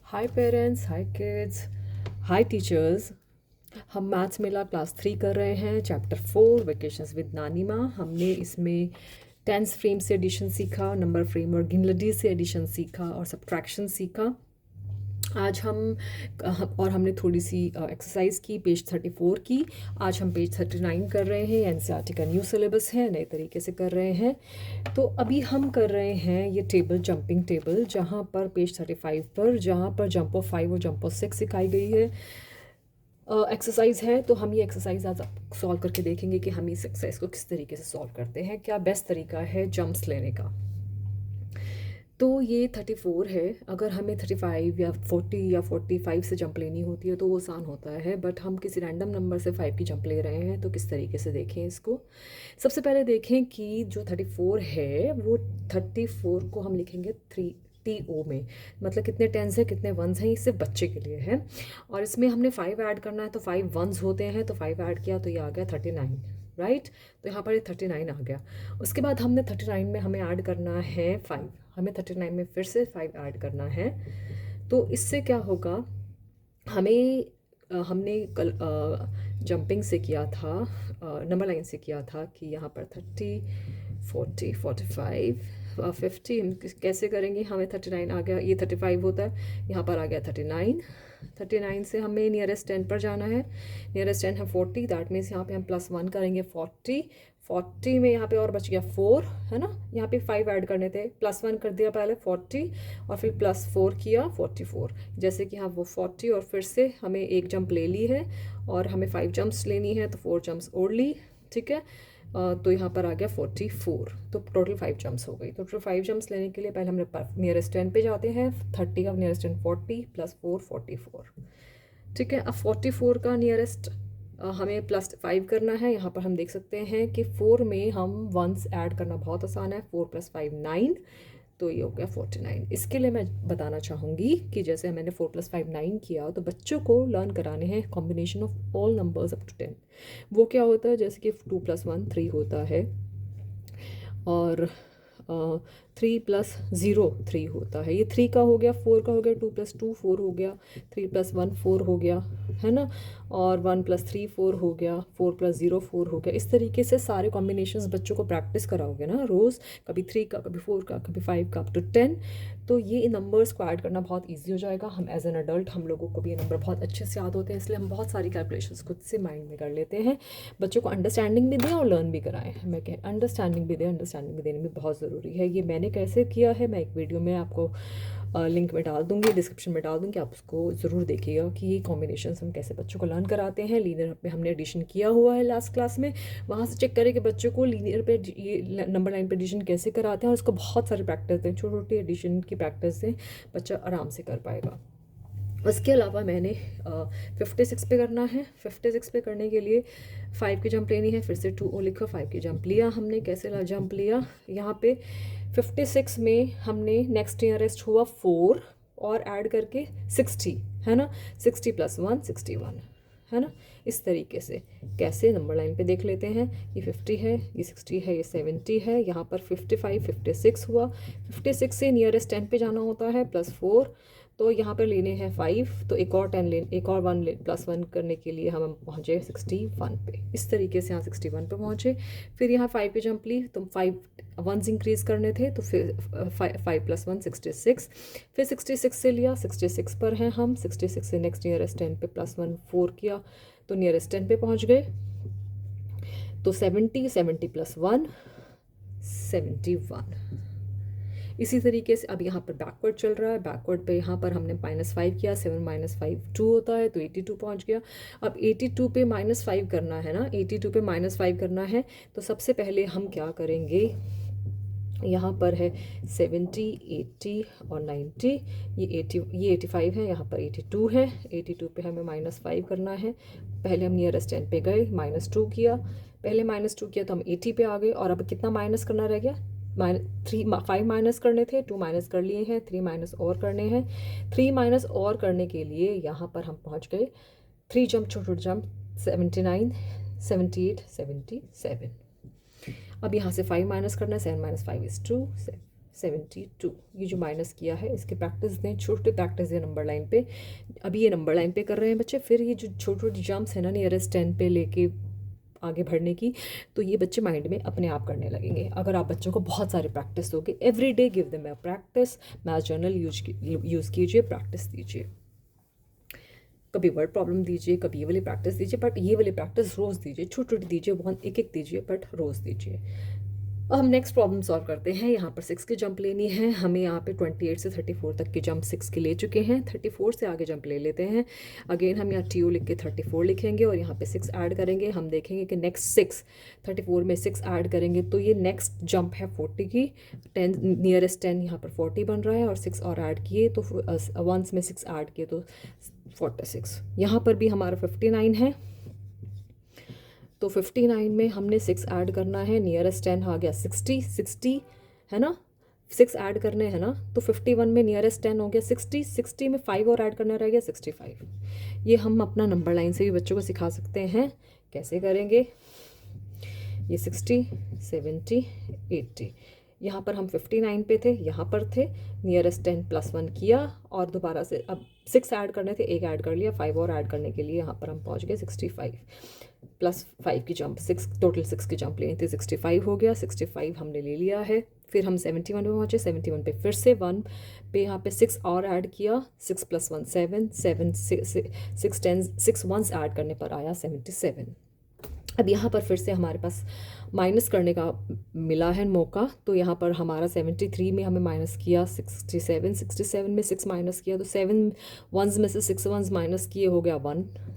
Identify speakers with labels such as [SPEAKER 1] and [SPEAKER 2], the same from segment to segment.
[SPEAKER 1] हाय parents, हाय kids, हाय teachers. हम maths मेला class 3 कर रहे हैं, चैप्टर 4 वेकेशंस विद नानी माँ। हमने इसमें टेंस फ्रेम से एडिशन सीखा, नंबर फ्रेम और गिनलडी से एडिशन सीखा और सब्ट्रैक्शन सीखा। आज और हमने थोड़ी सी एक्सरसाइज की पेज 34 की। आज हम पेज 39 कर रहे हैं। एनसीईआरटी का न्यू सिलेबस है, नए तरीके से कर रहे हैं। तो अभी हम कर रहे हैं ये टेबल, जंपिंग टेबल, जहाँ पर पेज 35 पर जहाँ पर जंप ऑफ 5 और जंप ऑफ 6 सिखाई गई है एक्सरसाइज है। तो हम ये एक्सरसाइज आज सॉल्व करके देखेंगे कि हम इस एक्सरसाइज को किस तरीके से सॉल्व करते हैं, क्या बेस्ट तरीका है जंप्स लेने का। तो ये 34 है। अगर हमें 35 या 40 या 45 से जंप लेनी होती है तो वो आसान होता है, बट हम किसी रैंडम नंबर से 5 की जंप ले रहे हैं। तो किस तरीके से देखें इसको। सबसे पहले देखें कि जो 34 है वो 34 को हम लिखेंगे 3 TO में, मतलब कितने टेंस है कितने वंस हैं, ये सिर्फ बच्चे के लिए है। और इसमें हमने 5 ऐड करना है, तो 5 वंस होते हैं, तो 5 ऐड किया तो ये आ गया 39, राइट। तो यहाँ पर ये 39 आ गया। उसके बाद हमने 39 में हमें ऐड करना है 5, हमें 39 में फिर से 5 ऐड करना है। तो इससे क्या होगा, हमें हमने कल जंपिंग से किया था, नंबर लाइन से किया था कि यहाँ पर 30 40 45 50 हम कैसे करेंगे। हमें 39 आ गया, ये 35 होता है, यहाँ पर आ गया 39। 39 से हमें नियरेस्ट 10 पर जाना है। नियरेस्ट 10 है 40, दैट मीन्स यहाँ पे हम +1 करेंगे 40। 40 में यहाँ पे और बच गया 4, है ना। यहाँ पे 5 ऐड करने थे, +1 कर दिया पहले 40 और फिर +4 किया 44। जैसे कि हाँ वो 40 और फिर से हमें एक जंप ले ली है और हमें 5 जंप्स लेनी है, तो 4 जंप्स और ली, ठीक है। तो यहाँ पर आ गया 44, तो टोटल 5 जंप्स हो गई। तो टोटल 5 जंप्स लेने के लिए पहले हमने नियरेस्ट 10 पे जाते हैं। 30 का नियरेस्ट 10 40 +4 44, ठीक है। अब 44 का नियरेस्ट हमें +5 करना है। यहाँ पर हम देख सकते हैं कि 4 में हम वंस ऐड करना बहुत आसान है, 4 + 5 9, तो ये हो गया 49। इसके लिए मैं बताना चाहूँगी कि जैसे मैंने 4 + 5 9 किया, तो बच्चों को लर्न कराने हैं combination of all numbers up to 10। वो क्या होता है, जैसे कि 2 + 1 3 होता है, और 3 + 0 3 होता है। ये 3 का हो गया, 4 का हो गया, 2 + 2 4 हो गया, 3 + 1 4 हो गया, है ना। और 1 + 3 4 हो गया, 4 + 0 4 हो गया। इस तरीके से सारे कॉम्बिनेशंस बच्चों को प्रैक्टिस कराओगे ना रोज़, कभी 3 का, कभी 4 का, कभी 5 का, अप टू 10। तो ये नंबर्स को ऐड करना बहुत ईजी हो जाएगा। हम एज एन अडल्ट हम लोगों को भी ये नंबर बहुत अच्छे से याद होते हैं, इसलिए हम बहुत सारी कैलकुलेशंस खुद से माइंड में कर लेते हैं। बच्चों को अंडरस्टैंडिंग भी दें और लर्न भी कराएं। मैं कह अंडरस्टैंडिंग भी दें, अंडरस्टैंडिंग भी देने में बहुत ज़रूरी है। ये मैंने कैसे किया है, मैं एक वीडियो में आपको लिंक में डाल दूँगी, डिस्क्रिप्शन में डाल दूँगी, आप उसको ज़रूर देखिएगा कि ये कॉम्बिनेशंस हम कैसे बच्चों को लर्न कराते हैं। लीनियर पे हमने एडिशन किया हुआ है लास्ट क्लास में, वहाँ से चेक करें कि बच्चों को लीनियर पे ये नंबर लाइन पे एडिशन कैसे कराते हैं, और उसको बहुत सारी प्रैक्टिस दें, छोटी छोटी एडिशन की प्रैक्टिस दें, बच्चा आराम से कर पाएगा। उसके अलावा मैंने 56 पे करना है। 56 पे करने के लिए 5 की जंप लेनी है, फिर से 2 लिखो, 5 की जंप लिया हमने। कैसे जंप लिया, यहाँ पे 56 में हमने नेक्स्ट नियरेस्ट हुआ 4 और ऐड करके 60, है ना। 60 + 1 61, है ना। इस तरीके से कैसे नंबर लाइन पे देख लेते हैं। ये 50 है, ये 60 है, ये 70 है। यहाँ पर 55 56 हुआ। 56 से नियरेस्ट 10 पे जाना होता है, +4, तो यहाँ पर लेने हैं 5, तो एक और 10 ले, एक और 1 ले, +1 करने के लिए हम पहुँचे 61 पे। इस तरीके से यहाँ 61 पे पहुँचे। फिर यहाँ 5 की जंप ली, तो 5 वंस इंक्रीज़ करने थे, तो फिर 5 + 1 66। फिर 66 से लिया, 66 पर हैं हम। 66 से नेक्स्ट नियरेस्ट 10 पे +1 4 किया, तो नियरेस्ट 10 पे पहुँच गए। तो 70 70 + 1 71। इसी तरीके से अब यहाँ पर बैकवर्ड चल रहा है। बैकवर्ड पे यहाँ पर हमने -5 किया, 7 - 5 2 होता है, तो 82 पहुँच गया। अब 82 पे -5 करना है ना, 82 पे -5 करना है। तो सबसे पहले हम क्या करेंगे, यहाँ पर है 70 80 और 90, ये 85 है, यहाँ पर 82 है। 82 पे हमें -5 करना है। पहले हम नियरेस्ट 10 पे गए, -2 किया, पहले -2 किया तो हम 80 पे आ गए। और अब कितना माइनस करना रह गया, 5 माइनस करने थे, 2 माइनस कर लिए हैं, 3 माइनस और करने हैं। 3 माइनस और करने के लिए यहाँ पर हम पहुँच गए 3 जंप, छोटे छोटे जंप, 79 78 77। अब यहाँ से 5 माइनस करना है, 7 - 5 = 2, 72। ये जो माइनस किया है इसके प्रैक्टिस दें, छोटे प्रैक्टिस दें नंबर लाइन पे। अभी ये नंबर लाइन पे कर रहे हैं बच्चे, फिर ये जो छोटी छोटी जंप्स है ना नियरेस्ट 10 पे लेके आगे बढ़ने की, तो ये बच्चे माइंड में अपने आप करने लगेंगे अगर आप बच्चों को बहुत सारी प्रैक्टिस दोगे। Every day give them a practice. Math journal use कीजिए, प्रैक्टिस दीजिए। कभी वर्ड प्रॉब्लम दीजिए, कभी ये वाली प्रैक्टिस दीजिए, बट ये वाली प्रैक्टिस रोज़ दीजिए, छोटी छोटी दीजिए, बहुत एक एक दीजिए, बट रोज़ दीजिए। अब हम नेक्स्ट प्रॉब्लम सॉल्व करते हैं। यहाँ पर 6 की जंप लेनी है हमें। यहाँ पे 28 से 34 तक की जंप 6 की ले चुके हैं, 34 से आगे जंप ले लेते हैं। अगेन हम यहाँ टी लिख के 34 लिखेंगे और यहाँ पे 6 ऐड करेंगे। हम देखेंगे कि नेक्स्ट 6 34 में 6 ऐड करेंगे तो ये नेक्स्ट जंप है 40 की। 10 नियरेस्ट 10 यहाँ पर 40 बन रहा है और 6 और ऐड किए तो वंस में 6 ऐड किए तो 46। यहाँ पर भी हमारा 59 है, तो 59 में हमने 6 ऐड करना है। नियरेस्ट 10 आ गया 60 है ना, 6 ऐड करने हैं ना, तो 51 में नियरेस्ट 10 हो गया 60 में 5 और ऐड करना रह गया 65। ये हम अपना नंबर लाइन से भी बच्चों को सिखा सकते हैं। कैसे करेंगे ये 60 70 80। यहाँ पर हम 59 पे थे, यहाँ पर थे, नियरेस्ट 10 प्लस 1 किया और दोबारा से अब 6 ऐड करने थे, एक ऐड कर लिया, 5 और ऐड करने के लिए यहाँ पर हम पहुँच गए 65 प्लस 5 की जंप 6, टोटल 6 की जंप लेनी थी, 65 हो गया। 65 हमने ले लिया है। फिर हम 71 पे पहुँचे, 71 पे फिर से 1 पे यहाँ पे 6 और ऐड किया, 6 + 1 7 7 6 10 6 वंस ऐड करने पर आया 77। अब यहाँ पर फिर से हमारे पास माइनस करने का मिला है मौका, तो यहाँ पर हमारा 73 में हमें माइनस किया 67 में 6 माइनस किया तो 7 वंस में से 6 वंस माइनस किए हो गया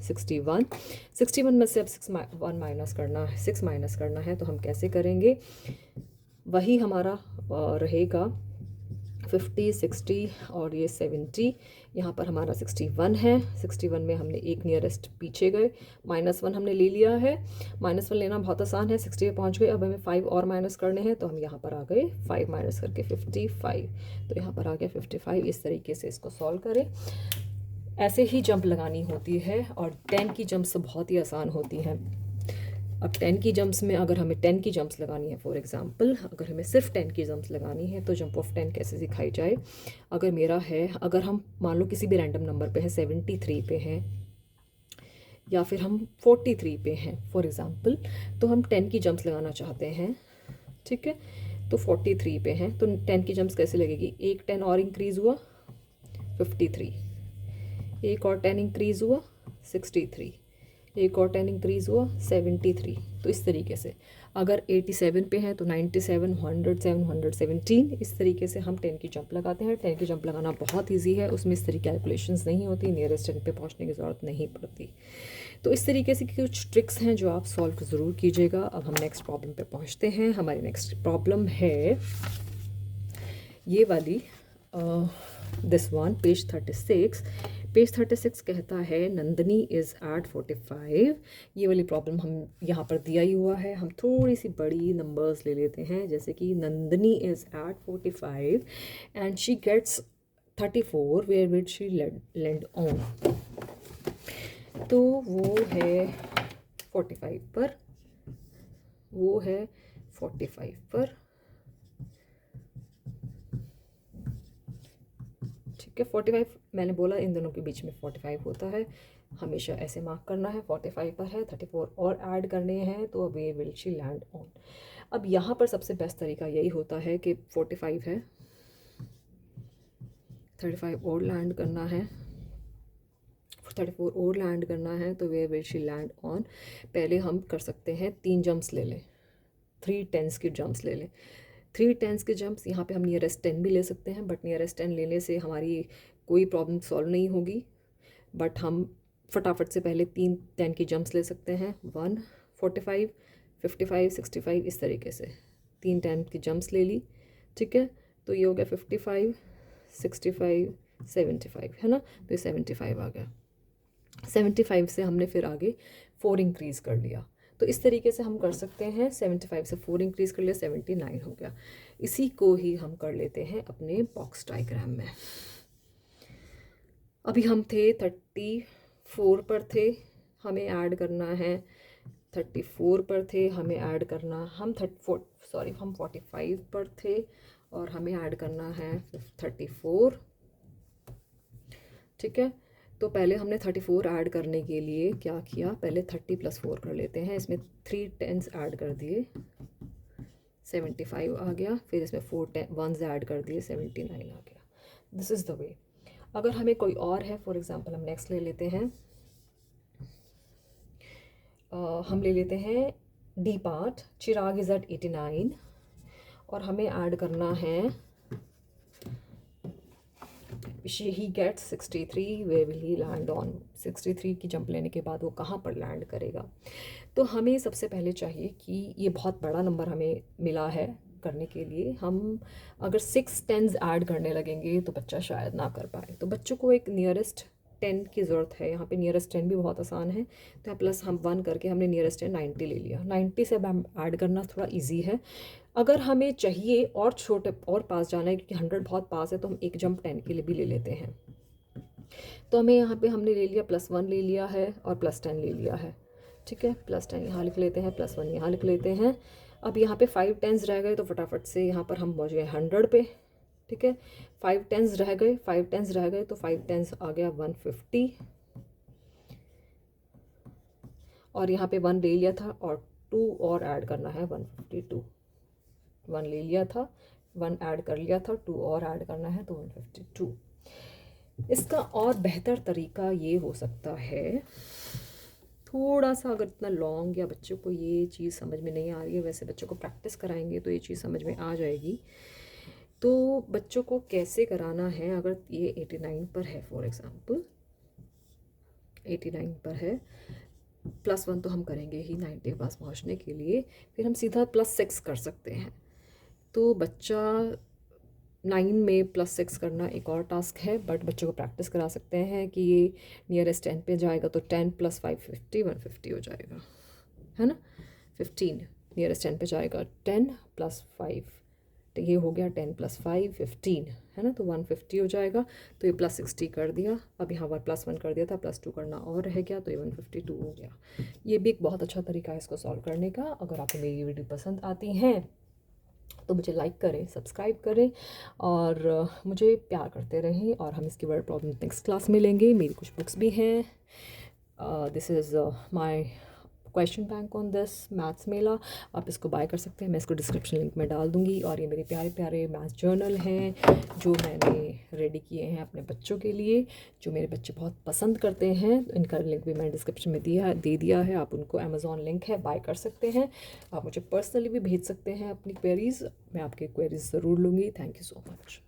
[SPEAKER 1] 61 में से अब 6 माइनस करना है, 6 माइनस करना है। तो हम कैसे करेंगे, वही हमारा रहेगा 50 60 और ये 70। यहाँ पर हमारा 61 है, 61 में हमने एक नियरेस्ट पीछे गए, -1 हमने ले लिया है। -1 लेना बहुत आसान है, 60 पे पहुँच गए। अब हमें 5 और माइनस करने हैं तो हम यहाँ पर आ गए 5 माइनस करके 55, तो यहाँ पर आ गया 55। इस तरीके से इसको सॉल्व करें। ऐसे ही जंप लगानी होती है और 10 की जंप्स बहुत ही आसान होती हैं। अब 10 की जंप्स में अगर हमें 10 की जंप्स लगानी है, फॉर एग्जांपल अगर हमें सिर्फ 10 की जंप्स लगानी है तो जंप ऑफ 10 कैसे सिखाई जाए। अगर मेरा है, अगर हम मान लो किसी भी रैंडम नंबर पे है, 73 पे हैं या फिर हम 43 पे हैं फॉर एग्जांपल, तो हम 10 की जंप्स लगाना चाहते हैं, ठीक है। तो 43 पे हैं तो 10 की जंप्स कैसे लगेगी, एक 10 और इंक्रीज़ हुआ 53, एक और 10 इंक्रीज़ हुआ 63, एक और 10 इंक्रीज़ हुआ 73। तो इस तरीके से अगर 87 पे हैं तो 97 100 717, इस तरीके से हम 10 की जंप लगाते हैं। 10 की जंप लगाना बहुत इजी है, उसमें इस तरह कैलकुलेशंस नहीं होती, नियरेस्ट 10 पे पहुंचने की ज़रूरत नहीं पड़ती। तो इस तरीके से कुछ ट्रिक्स हैं जो आप सॉल्व ज़रूर कीजिएगा। अब हम नेक्स्ट प्रॉब्लम पे पहुँचते हैं। हमारी नेक्स्ट प्रॉब्लम है ये वाली, दिस वन, पेज 36। पेज 36 कहता है नंदनी इज़ एट 45। ये वाली प्रॉब्लम हम यहाँ पर दिया ही हुआ है। हम थोड़ी सी बड़ी नंबर्स ले लेते हैं, जैसे कि Nandini is at 45 and she gets 34, where will she land on. तो वो है 45 पर, वो है 45 पर, ठीक है। 45 मैंने बोला इन दोनों के बीच में 45 होता है, हमेशा ऐसे मार्क करना है। 45 पर है, 34 और ऐड करने हैं, तो वे विल शी लैंड ऑन। अब यहाँ पर सबसे बेस्ट तरीका यही होता है कि 45 है, 35 और लैंड करना है, 34 और लैंड करना है, तो वे विल शी लैंड ऑन। पहले हम कर सकते हैं 3 जंप्स ले लें, 3 10s की जंप्स ले लें। 3 10s के जंप्स, यहाँ पे हम नियरेस्ट 10 भी ले सकते हैं, बट नियरेस्ट 10 लेने से हमारी कोई प्रॉब्लम सॉल्व नहीं होगी। बट हम फटाफट से पहले 3 10 की जंप्स ले सकते हैं, 1 45 55 65, इस तरीके से 3 10 की जंप्स ले ली, ठीक है। तो ये हो गया 55 65 75, है ना, तो ये 75 आ गया। 75 से हमने फिर आगे 4 इंक्रीज़ कर लिया, तो इस तरीके से हम कर सकते हैं। 75 से 4 इंक्रीज़ कर लिया, 79 हो गया। इसी को ही हम कर लेते हैं अपने बॉक्स डायग्राम में। अभी हम थे 34 पर थे, हमें ऐड करना है 34 पर थे, हमें ऐड करना, हम 45 पर थे और हमें ऐड करना है 34। ठीक है, तो पहले हमने 34 ऐड करने के लिए क्या किया, पहले 30 + 4 कर लेते हैं। इसमें 3 10s ऐड कर दिए, 75 आ गया। फिर इसमें 4 1s ऐड कर दिए, 79 आ गया। This is the way. अगर हमें कोई और है, फॉर एग्जांपल हम नेक्स्ट ले लेते हैं, हम ले लेते हैं D part. Chirag is at 89 और हमें ऐड करना है, he gets 63, where will he land on. 63 की जंप लेने के बाद वो कहाँ पर लैंड करेगा। तो हमें सबसे पहले चाहिए कि ये बहुत बड़ा नंबर हमें मिला है करने के लिए, हम अगर 6 10s ऐड करने लगेंगे तो बच्चा शायद ना कर पाए। तो बच्चों को एक नियरेस्ट 10 की ज़रूरत है। यहाँ पे नियरेस्ट 10 भी बहुत आसान है, तो प्लस हम 1 करके हमने नियरेस्ट 10 90 ले लिया। 90 से अब ऐड करना थोड़ा ईजी है। अगर हमें चाहिए और छोटे और पास जाना है, क्योंकि 100 बहुत पास है, तो हम एक जंप 10 के लिए भी ले लेते हैं। तो हमें यहाँ पे हमने ले लिया +1 ले लिया है और +10 ले लिया है। ठीक है, +10 यहाँ लिख लेते हैं, +1 यहाँ लिख लेते हैं। अब यहाँ पे 5 10s रह गए, तो फटाफट से यहाँ पर हम पहुँच गए 100 पे। ठीक है, 5 10s रह गए, 5 10s रह गए, तो 5 10s आ गया 150 और यहाँ पे 1 ले लिया था और 2 और ऐड करना है 152। 1 ले लिया था, 1 ऐड कर लिया था, 2 और ऐड करना है तो 152। इसका और बेहतर तरीका ये हो सकता है, थोड़ा सा अगर इतना लॉन्ग या बच्चों को ये चीज़ समझ में नहीं आ रही है, वैसे बच्चों को प्रैक्टिस कराएंगे तो ये चीज़ समझ में आ जाएगी। तो बच्चों को कैसे कराना है, अगर ये 89 पर है, फॉर एग्ज़ाम्पल 89 पर है, +1 तो हम करेंगे ही 90 के पास पहुँचने के लिए, फिर हम सीधा +6 कर सकते हैं। तो बच्चा 9 में +6 करना एक और टास्क है, बट बच्चों को प्रैक्टिस करा सकते हैं कि ये नियरेस्ट 10 पे जाएगा तो 10 + 5 50 150 हो जाएगा, है ना। 15 नियरेस्ट 10 पे जाएगा, 10 + 5, तो ये हो गया 10 + 5 15, है ना, तो 150 हो जाएगा। तो ये +60 कर दिया। अब यहाँ पर +1 कर दिया था, +2 करना और रह गया, तो ये 152 हो गया। ये भी एक बहुत अच्छा तरीका है इसको सॉल्व करने का। अगर आपको मेरी वीडियो पसंद आती हैं तो मुझे लाइक करें, सब्सक्राइब करें और मुझे प्यार करते रहें। और हम इसकी वर्ड प्रॉब्लम नेक्स्ट क्लास में लेंगे। मेरी कुछ बुक्स भी हैं। This is my question bank on this maths mela. आप इसको बाय कर सकते हैं, मैं इसको डिस्क्रिप्शन लिंक में डाल दूँगी। और ये मेरे प्यारे प्यारे मैथ्स जर्नल हैं जो मैंने रेडी किए हैं अपने बच्चों के लिए, जो मेरे बच्चे बहुत पसंद करते हैं। इनका लिंक भी मैंने डिस्क्रिप्शन में दे दिया है। आप उनको अमेज़ॉन लिंक है, बाय कर सकते हैं। आप मुझे पर्सनली भी भेज सकते हैं अपनी क्वेरीज़, मैं आपकी क्वेरीज़ ज़रूर लूँगी। Thank you so much.